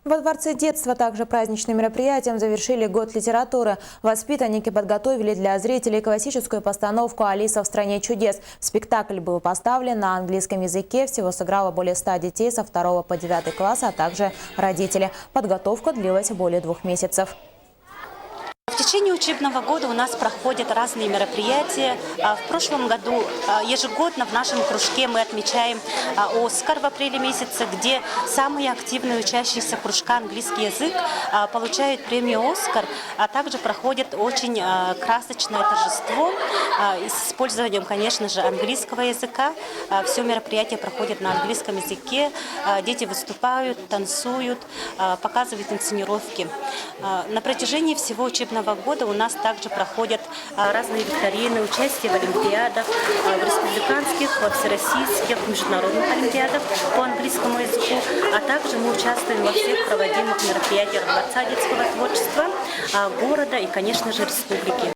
Во Дворце детства также праздничным мероприятием завершили год литературы. Воспитанники подготовили для зрителей классическую постановку «Алиса в стране чудес». Спектакль был поставлен на английском языке. Всего сыграло более 100 детей со 2 по 9 класс, а также родители. Подготовка длилась более 2 месяцев. В течение учебного года у нас проходят разные мероприятия. В прошлом году ежегодно в нашем кружке мы отмечаем «Оскар» в апреле месяце, где самые активные учащиеся кружка «Английский язык» получают премию «Оскар», а также проходит очень красочное торжество с использованием, конечно же, английского языка. Все мероприятие проходит на английском языке. Дети выступают, танцуют, показывают инсценировки. На протяжении всего учебного года у нас также проходят разные викторины, участие в олимпиадах, в республиканских, во всероссийских, международных олимпиадах по английскому языку, а также мы участвуем во всех проводимых мероприятиях Дворца детского творчества, города и, конечно же, республики.